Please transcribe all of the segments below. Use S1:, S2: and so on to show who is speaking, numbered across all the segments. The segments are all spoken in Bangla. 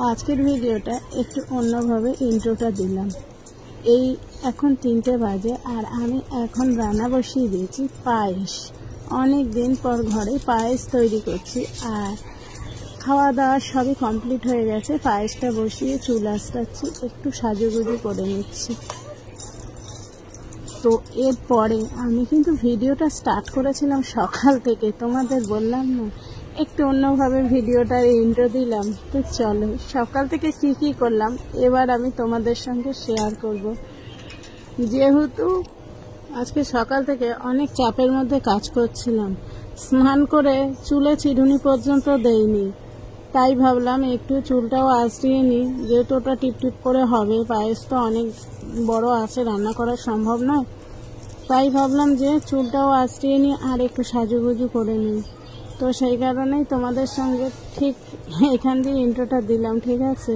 S1: আজকের ভিডিওটা একটু অন্যভাবে ইন্ট্রোটা দিলাম। এই এখন 3টে বাজে আর আমি এখন রান্না বসিয়ে দিয়েছি পায়েস। অনেক দিন পর ঘরে পায়েস তৈরি করছি আর খাওয়া দাওয়া সবই কমপ্লিট হয়ে গেছে। পায়েসটা বসিয়ে চুল আঁচড়াচ্ছি, একটু সাজুগুজু করে নিচ্ছি। তো এরপরে আমি কিন্তু ভিডিওটা স্টার্ট করেছিলাম সকাল থেকে, তোমাদের বললাম না একটু অন্যভাবে ভিডিওটার ইন্ট্রো দিলাম। তো চলো সকাল থেকে কি করলাম এবার আমি তোমাদের সঙ্গে শেয়ার করব। যেহেতু আজকে সকাল থেকে অনেক চাপের মধ্যে কাজ করছিলাম, স্নান করে চুলে চিরুনি পর্যন্ত দেইনি, তাই ভাবলাম একটু চুলটাও আঁচড়িয়ে নিই, যেহেতু ওটা টিপটিপ করে হবে। পায়েস তো অনেক বড় আছে, রান্না করা সম্ভব নয়, তাই ভাবলাম যে চুলটাও আঁচড়িয়ে নিই আর একটু সাজুগুজু করে নিই। তো সেই কারণেই তোমাদের সঙ্গে ঠিক এখান দিয়ে ইন্ট্রোটা দিলাম, ঠিক আছে?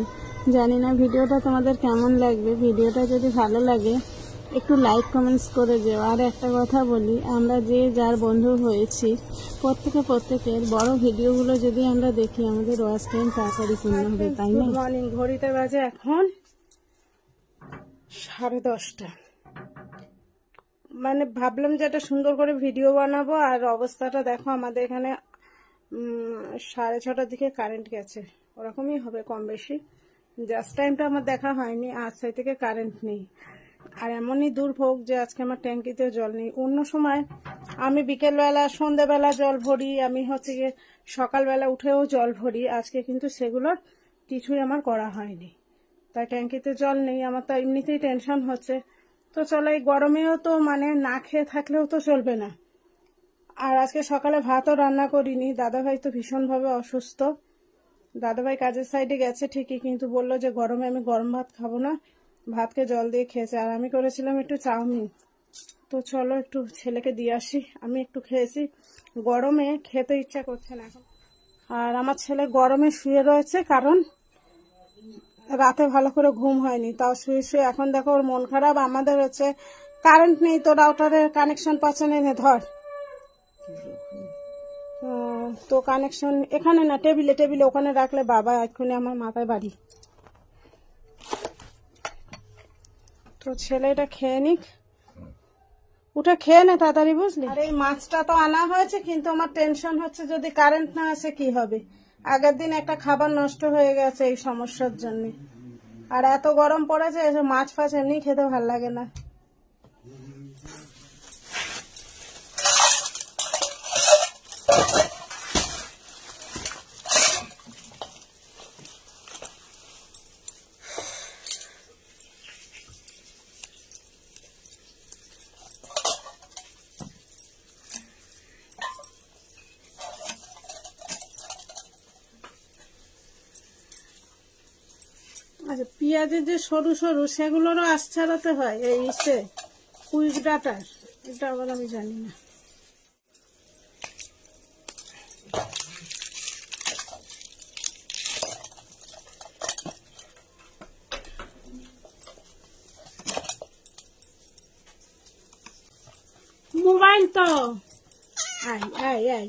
S1: জানি না ভিডিওটা তোমাদের কেমন লাগবে। ভিডিওটা যদি ভালো লাগে একটু লাইক কমেন্টস করে যেও। আর একটা কথা বলি, আমরা যে যার বন্ধু হয়েছি প্রত্যেকের বড় ভিডিওগুলো যদি আমরা দেখি আমাদের ওয়াচ টাইম তাড়াতাড়ি পূর্ণ হবে, তাই না? Good morning. ঘড়িতে বাজে এখন 10:30। মানে ভাবলাম যে একটা সুন্দর করে ভিডিও বানাবো, আর অবস্থাটা দেখো আমাদের এখানে 6:30টার দিকে কারেন্ট গেছে, ওরকমই হবে কম বেশি। জাস্ট টাইমটা আমার দেখা হয়নি, আজ থেকে কারেন্ট নেই। আর এমনই দুর্ভোগ যে আজকে আমার ট্যাঙ্কিতেও জল নেই। অন্য সময় আমি বিকেলবেলা সন্ধ্যেবেলা জল ভরি, আমি হচ্ছে গিয়ে সকালবেলা উঠেও জল ভরি। আজকে কিন্তু সেগুলোর কিছুই আমার করা হয়নি, তাই ট্যাঙ্কিতে জল নেই। আমার তো এমনিতেই টেনশন হচ্ছে। তো চলো, এই গরমেও তো মানে না খেয়ে থাকলেও তো চলবে না। আর আজকে সকালে ভাতও রান্না করিনি। দাদাভাই তো ভীষণভাবে অসুস্থ। দাদাভাই কাজের সাইডে গেছে ঠিকই, কিন্তু বললো যে গরমে আমি গরম ভাত খাবো না, ভাতকে জল দিয়ে খেয়েছে। আর আমি করেছিলাম একটু চাউমিন। তো চলো একটু ছেলেকে দিয়ে আসি। আমি একটু খেয়েছি, গরমে খেতে ইচ্ছা করছে না এখন। আর আমার ছেলে গরমে শুয়ে রয়েছে, কারণ রাতে ভালো করে ঘুম হয়নি, তাও শুয়ে শুয়ে এখন দেখো ওর মন খারাপ। আমাদের হচ্ছে কারেন্ট নেই, তো রাউটারের কানেকশন পাচ্ছে না, এনে ধর। তো কানেকশন এখানে না, টেবিলে ওখানে রাখলে বাবা এক্ষুনি আমার মাথায় বাড়ি। তো ছেলে এটা খেয়ে নিক, উঠে খেয়ে নে তাড়াতাড়ি, বুঝলি? আর এই মাছটা তো আনা হয়েছে, কিন্তু আমার টেনশন হচ্ছে যদি কারেন্ট না আসে কি হবে। আগের দিন একটা খাবার নষ্ট হয়ে গেছে এই সমস্যার জন্য। আর এত গরম পড়েছে, মাছ ফাছ এমনি খেতে ভালো লাগে না। আচ্ছা, পেঁয়াজের যে সরু সরু সেগুলোরও আঁশ ছাড়াতে হয় এই কুইক ডাটার? এটা আবার আমি জানি না। মোবাইল তো আই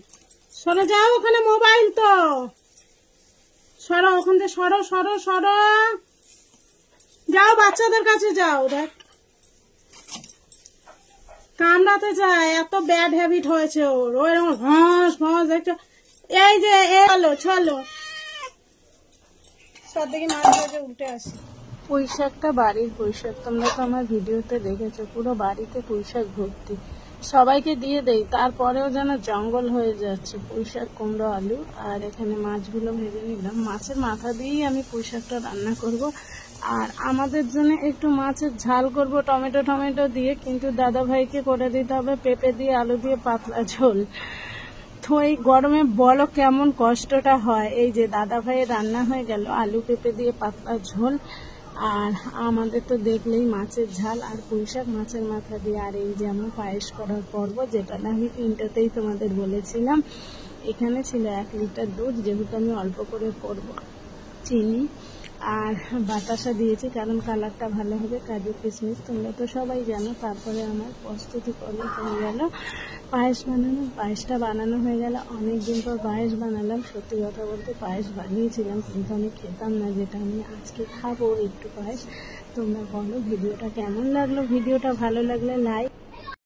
S1: সরে যাও, ওখানে মোবাইল তো সরো, ওখান থেকে সরো যাও, বাচ্চাদের কাছে যাও। দেখ কামড়াতে যায়, এত ব্যাড হ্যাবিট হয়েছে ওর। ওই রকম ঘস দেখছো। এই যে চলো সব দেখি মাছ ভাজে উল্টে আসি। পুঁইশাকটা বাড়ির পুঁইশাক, তোমরা তো আমার ভিডিওতে দেখেছো, পুরো বাড়িতে পুঁইশাক ভর্তি। সবাইকে দিয়ে দেই, তারপরেও যেন জঙ্গল হয়ে যাচ্ছে। পুঁইশাক, কুমড়ো, আলু, আর এখানে মাছগুলো ভেজে নিলাম। মাছের মাথা দিয়েই আমি পুঁইশাকটা রান্না করব। আর আমাদের জন্য একটু মাছের ঝাল করব টমেটো দিয়ে, কিন্তু দাদা ভাইকে করে দিতে হবে পেঁপে দিয়ে আলু দিয়ে পাতলা ঝোল। তো এই গরমে বলো কেমন কষ্টটা হয়। এই যে দাদা ভাইয়ের রান্না হয়ে গেল আলু পেঁপে দিয়ে পাতলা ঝোল, আর আমাদের তো দেখলেই মাছের ঝাল আর পুঁইশাক মাছের মাথা দিয়ে। আর এই যে আমার পায়েস করার পর্ব, যেটা আমি ইন্টারতেই তোমাদের বলেছিলাম। এখানে ছিল 1 লিটার দুধ, যেহেতু আমি অল্প করে করব, চিনি আর বাতাসা দিয়েছি কারণ কালারটা ভালো হবে, কাজু কিশমিশ তোমরা তো সবাই জানো। তারপরে আমার প্রস্তুতি করলে হয়ে গেল পায়েস বানানো। পায়েসটা বানানো হয়ে গেল, অনেক দিন পর পায়েস বানালাম। সত্যি কথা বলতে পায়েস বানিয়েছিলাম কিন্তু আমি খেতাম না, যেটা আমি আজকে খাবো একটু পায়েস। তোমরা বলো ভিডিওটা কেমন লাগলো, ভিডিওটা ভালো লাগলে লাইক